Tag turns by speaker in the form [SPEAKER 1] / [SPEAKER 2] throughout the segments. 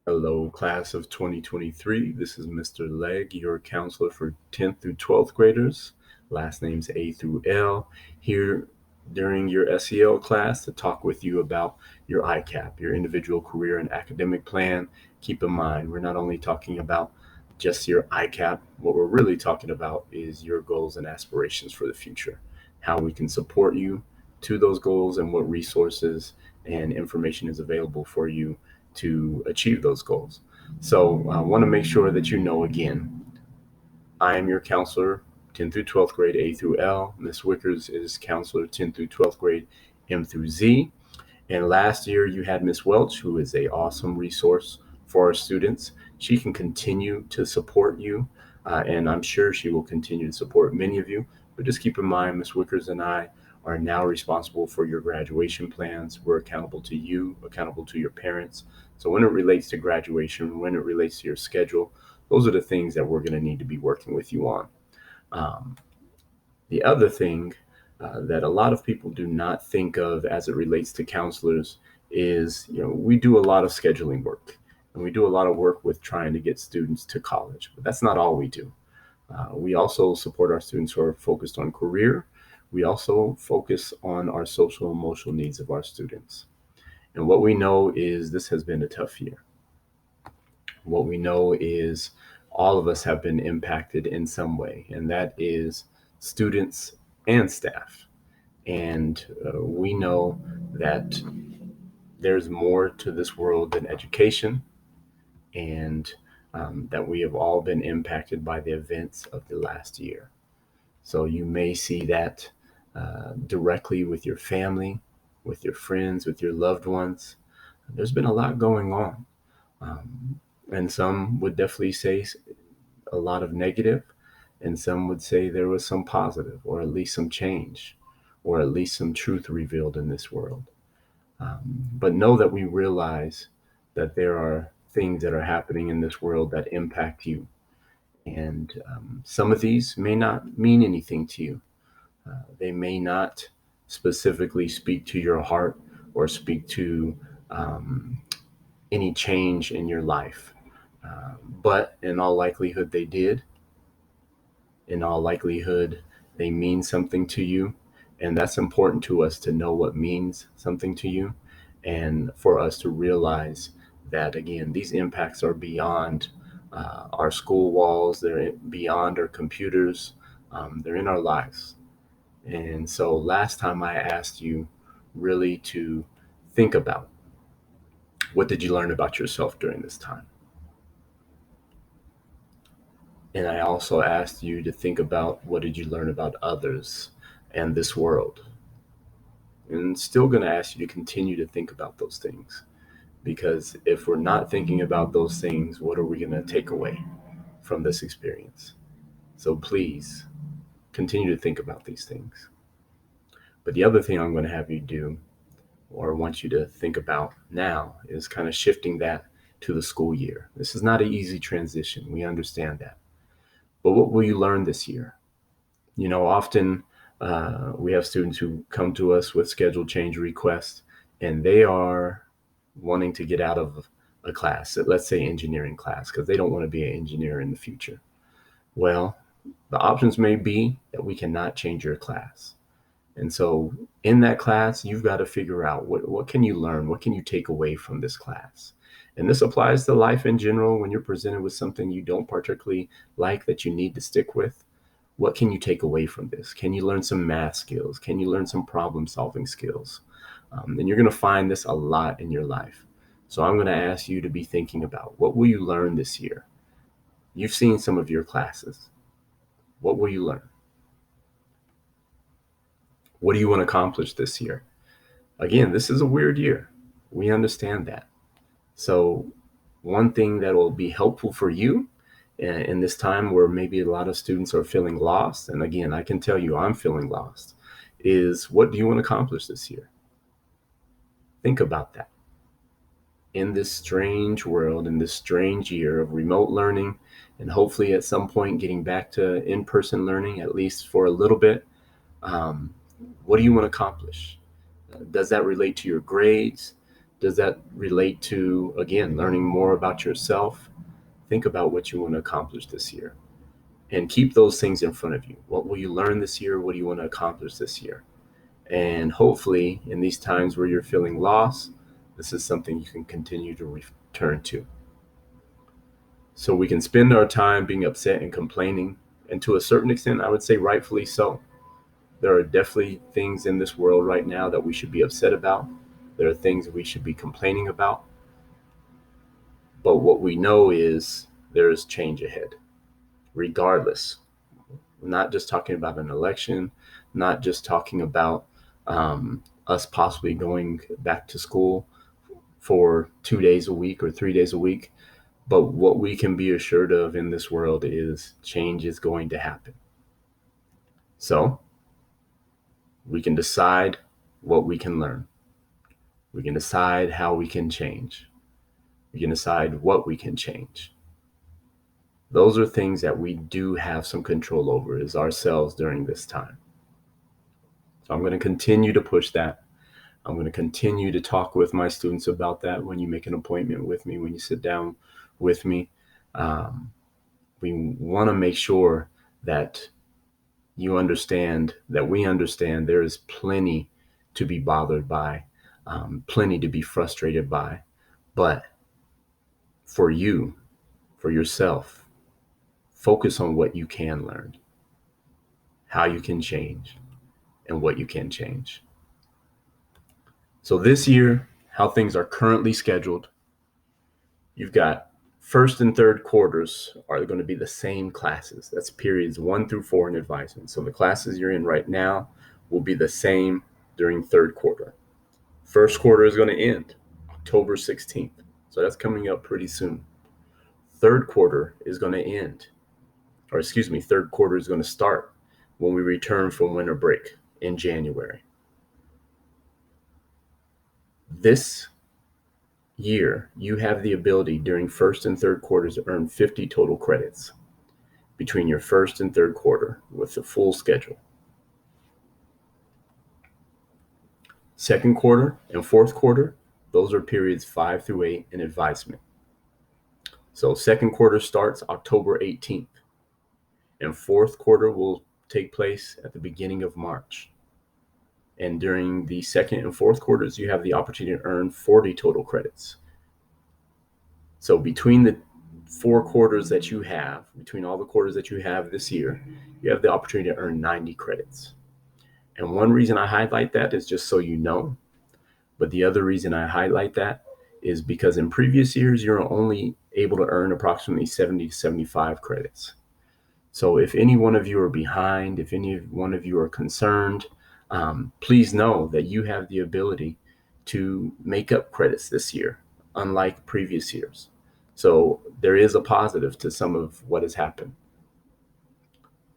[SPEAKER 1] Hello, class of 2023. This is Mr. Legg, your counselor for 10th through 12th graders. Last name's A through L. Here during your SEL class to talk with you about your ICAP, your individual career and academic plan. Keep in mind, we're not only talking about just your ICAP. What we're really talking about is your goals and aspirations for the future, how we can support you to those goals, and what resources and information is available for you to achieve those goals. So I want to make sure that you know again, I am your counselor, 10th through 12th grade, A through L. Miss Wickers is counselor, 10th through 12th grade, M through Z. And last year you had Miss Welch, who is a awesome resource for our students. She can continue to support you, and I'm sure she will continue to support many of you. But just keep in mind, Miss Wickers and I are now responsible for your graduation plans. We're accountable to you, accountable to your parents. So when it relates to graduation, when it relates to your schedule, those are the things that we're going to need to be working with you on. Um, the other thing that a lot of people do not think of as it relates to counselors is, we do a lot of scheduling work, and we do a lot of work with trying to get students to college. But that's not all we do. We also support our students who are focused on career. We also focus on our social and emotional needs of our students. And what we know is this has been a tough year. What we know is all of us have been impacted in some way, and that is students and staff. And we know that there's more to this world than education, and that we have all been impacted by the events of the last year. So you may see that directly with your family, with your friends, with your loved ones. There's been a lot going on. And some would definitely say a lot of negative, and some would say there was some positive, or at least some change, or at least some truth revealed in this world. But know that we realize that there are things that are happening in this world that impact you. And some of these may not mean anything to you. They may not specifically speak to your heart or speak to um, any change in your life. But in all likelihood, they did. In all likelihood, they mean something to you. And that's important to us to know what means something to you, and for us to realize that, again, these impacts are beyond our school walls, they're beyond our computers, they're in our lives. And so last time I asked you really to think about, what did you learn about yourself during this time? And I also asked you to think about, what did you learn about others and this world? And still going to ask you to continue to think about those things. Because if we're not thinking about those things, what are we going to take away from this experience? So please continue to think about these things. But the other thing I'm going to have you do, or want you to think about now, is kind of shifting that to the school year. This is not an easy transition. We understand that. But what will you learn this year? Often we have students who come to us with schedule change requests, and they are wanting to get out of a class, let's say engineering class, because they don't want to be an engineer in the future. Well, the options may be that we cannot change your class. And so in that class, you've got to figure out, what can you learn? What can you take away from this class? And this applies to life in general. When you're presented with something you don't particularly like that you need to stick with, what can you take away from this? Can you learn some math skills? Can you learn some problem solving skills? And you're going to find this a lot in your life. So I'm going to ask you to be thinking about, what will you learn this year? You've seen some of your classes. What will you learn? What do you want to accomplish this year? Again, this is a weird year. We understand that. So one thing that will be helpful for you in this time where maybe a lot of students are feeling lost, and again, I can tell you I'm feeling lost, is, what do you want to accomplish this year? Think about that. In this strange world, in this strange year of remote learning, and hopefully at some point getting back to in-person learning, at least for a little bit, what do you want to accomplish? Does that relate to your grades? Does that relate to, again, learning more about yourself? Think about what you want to accomplish this year and keep those things in front of you. What will you learn this year? What do you want to accomplish this year? And hopefully, in these times where you're feeling lost, this is something you can continue to return to. So we can spend our time being upset and complaining, and to a certain extent, I would say rightfully so. There are definitely things in this world right now that we should be upset about. There are things we should be complaining about. But what we know is there is change ahead, regardless. We're not just talking about an election, not just talking about us possibly going back to school for 2 days a week or 3 days a week. But what we can be assured of in this world is change is going to happen. So we can decide what we can learn. We can decide how we can change. We can decide what we can change. Those are things that we do have some control over, is ourselves during this time. So I'm going to continue to push that. I'm going to continue to talk with my students about that when you make an appointment with me, when you sit down with me. We want to make sure that you understand, that we understand there is plenty to be bothered by, plenty to be frustrated by. But for you, for yourself, focus on what you can learn, how you can change, and what you can change. So this year, how things are currently scheduled, you've got first and third quarters are going to be the same classes. That's periods 1 through 4 in advisement. So the classes you're in right now will be the same during third quarter. First quarter is going to end October 16th. So that's coming up pretty soon. Third quarter is going to end, or excuse me, third quarter is going to start when we return from winter break in January. This year, you have the ability during first and third quarters to earn 50 total credits between your first and third quarter with the full schedule. Second quarter and fourth quarter, those are periods 5 through 8 in advisement. So second quarter starts October 18th, and fourth quarter will take place at the beginning of March. And during the second and fourth quarters, you have the opportunity to earn 40 total credits. So between the 4 quarters that you have, between all the quarters that you have this year, you have the opportunity to earn 90 credits. And one reason I highlight that is just so you know. But the other reason I highlight that is because in previous years, you're only able to earn approximately 70 to 75 credits. So if any one of you are behind, if any one of you are concerned, please know that you have the ability to make up credits this year, unlike previous years. So there is a positive to some of what has happened.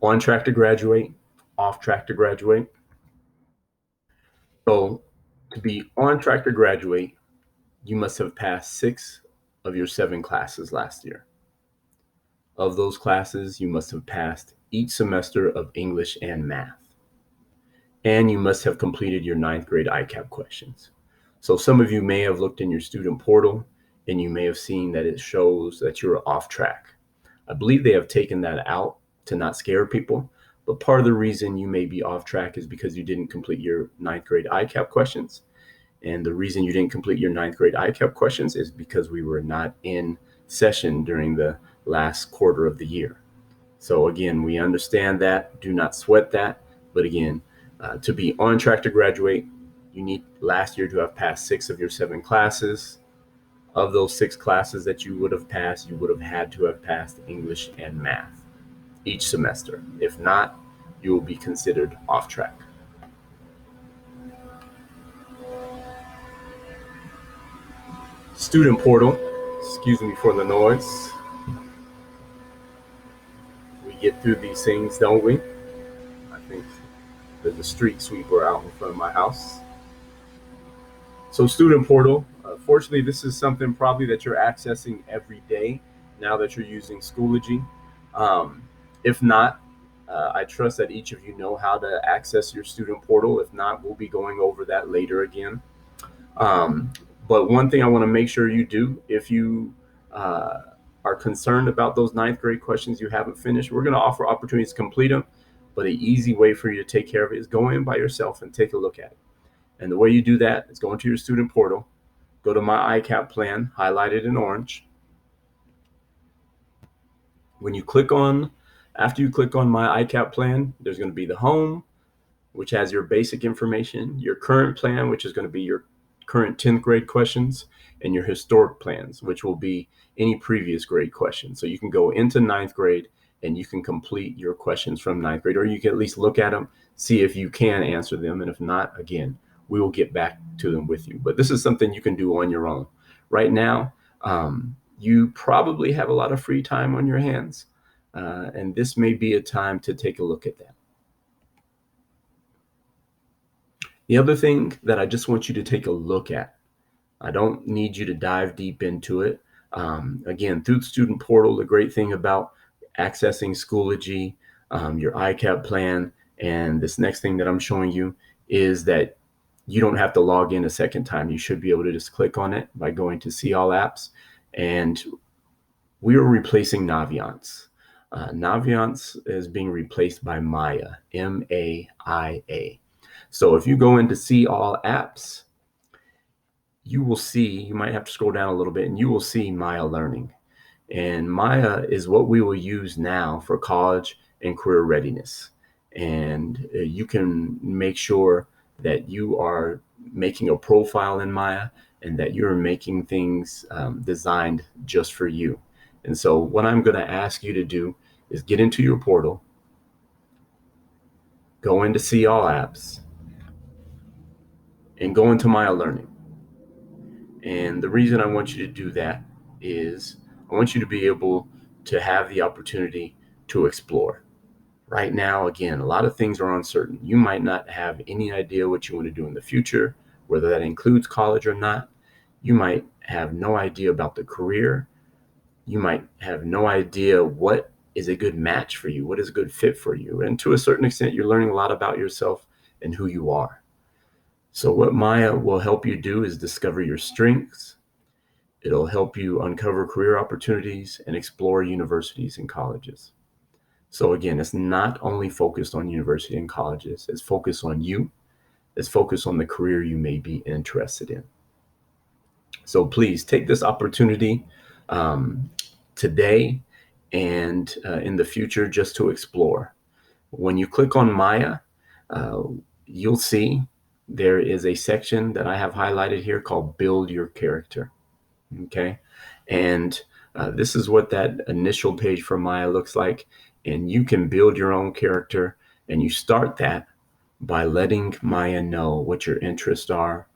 [SPEAKER 1] On track to graduate, off track to graduate. So to be on track to graduate, you must have passed 6 of your 7 classes last year. Of those classes, you must have passed each semester of English and math. And you must have completed your 9th grade ICAP questions. So some of you may have looked in your student portal and you may have seen that it shows that you're off track. I believe they have taken that out to not scare people, but part of the reason you may be off track is because you didn't complete your 9th grade ICAP questions. And the reason you didn't complete your 9th grade ICAP questions is because we were not in session during the last quarter of the year. So again, we understand that. Do not sweat that. But again, to be on track to graduate, you need last year to have passed 6 of your 7 classes. Of those 6 classes that you would have passed, you would have had to have passed English and math each semester. If not, you will be considered off track. Student portal, excuse me for the noise. We get through these things, don't we? I think there's a street sweeper out in front of my house. So student portal, fortunately, this is something probably that you're accessing every day now that you're using Schoology. If not, I trust that each of you know how to access your student portal. If not, we'll be going over that later again. But one thing I want to make sure you do, if you are concerned about those ninth grade questions you haven't finished, we're going to offer opportunities to complete them. But an easy way for you to take care of it is go in by yourself and take a look at it. And the way you do that is go into your student portal, go to my ICAP plan, highlighted in orange. When you click on, after you click on my ICAP plan, there's going to be the home, which has your basic information, your current plan, which is going to be your current 10th grade questions, and your historic plans, which will be any previous grade questions. So you can go into ninth grade and you can complete your questions from ninth grade, or you can at least look at them, see if you can answer them. And if not, again, we will get back to them with you. But this is something you can do on your own. Right now, you probably have a lot of free time on your hands, and this may be a time to take a look at that. The other thing that I just want you to take a look at, I don't need you to dive deep into it. Again, through the student portal, the great thing about accessing Schoology, your ICAP plan, and this next thing that I'm showing you is that you don't have to log in a second time. You should be able to just click on it by going to See All Apps. And we are replacing Naviance. Naviance is being replaced by Maya, M-A-I-A. So if you go into See All Apps, you will see, you might have to scroll down a little bit, and you will see Maya Learning. And Maya is what we will use now for college and career readiness. And you can make sure that you are making a profile in Maya and that you're making things designed just for you. And so what I'm going to ask you to do is get into your portal, go into See All Apps, and go into Maya Learning. And the reason I want you to do that is I want you to be able to have the opportunity to explore. Right now, again, a lot of things are uncertain. You might not have any idea what you want to do in the future, whether that includes college or not. You might have no idea about the career. You might have no idea what is a good match for you, what is a good fit for you. And to a certain extent, you're learning a lot about yourself and who you are. So what Maya will help you do is discover your strengths. It'll help you uncover career opportunities and explore universities and colleges. So again, it's not only focused on university and colleges, it's focused on you. It's focused on the career you may be interested in. So please take this opportunity today and in the future just to explore. When you click on Maya, you'll see there is a section that I have highlighted here called Build Your Character. Okay, and this is what that initial page for Maya looks like. And you can build your own character, and you start that by letting Maya know what your interests are,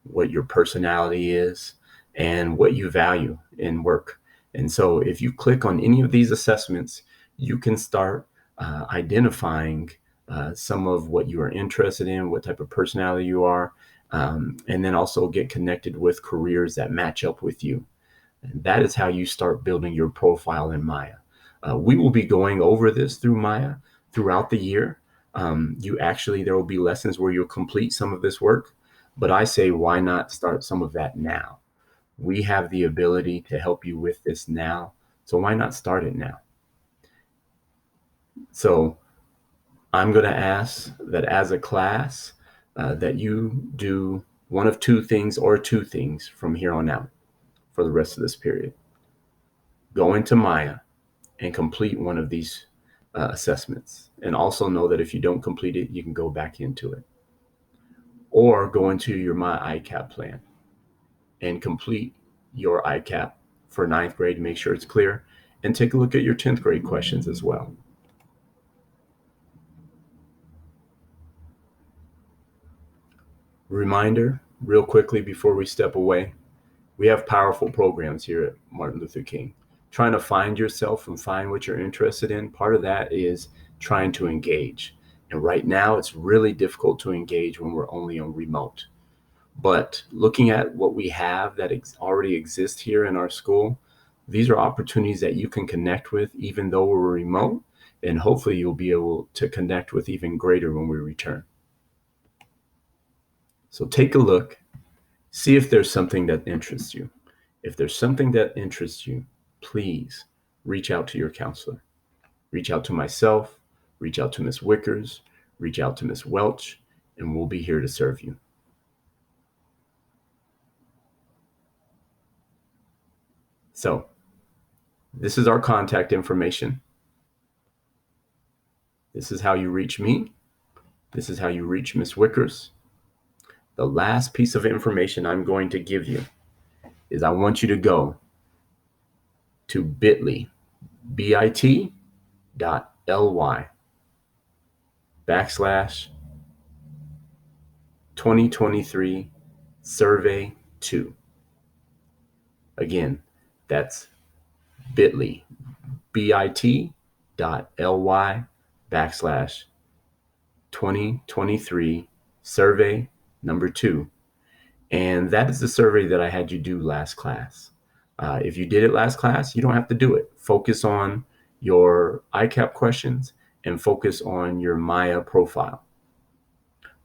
[SPEAKER 1] what your personality is, and what you value in work. And so if you click on any of these assessments, you can start identifying some of what you are interested in, what type of personality you are, and then also get connected with careers that match up with you. And that is how you start building your profile in Maya. We will be going over this through Maya throughout the year. There will be lessons where you'll complete some of this work, but I say, why not start some of that now? We have the ability to help you with this now. So why not start it now? So I'm going to ask that as a class, that you do one of two things or two things from here on out for the rest of this period. Go into Maya and complete one of these assessments. And also know that if you don't complete it, you can go back into it. Or go into your My ICAP plan and complete your ICAP for ninth grade, make sure it's clear, and take a look at your 10th grade questions as well. Reminder, real quickly before we step away, we have powerful programs here at Martin Luther King. Trying to find yourself and find what you're interested in, part of that is trying to engage. And right now, it's really difficult to engage when we're only on remote. But looking at what we have that already exists here in our school, these are opportunities that you can connect with even though we're remote, and hopefully you'll be able to connect with even greater when we return. So take a look, See if there's something that interests you. If there's something that interests you, please reach out to your counselor. Reach out to myself, reach out to Ms. Wickers, reach out to Ms. Welch, and we'll be here to serve you. So, this is our contact information. This is how you reach me. This is how you reach Ms. Wickers. The last piece of information I'm going to give you is I want you to go to bit.ly, bit.ly /2023 survey 2. Again, that's bit.ly, bit.ly /2023 survey number 2. And that is the survey that I had you do last class. If you did it last class, you don't have to do it. Focus on your ICAP questions and focus on your Maya profile.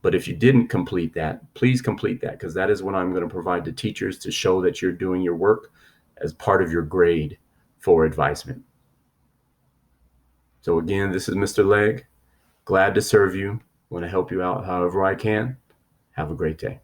[SPEAKER 1] But if you didn't complete that, please complete that, because that is what I'm going to provide to teachers to show that you're doing your work as part of your grade for advisement. So again, this is Mr. Legg. Glad to serve you. Want to help you out however I can. Have a great day.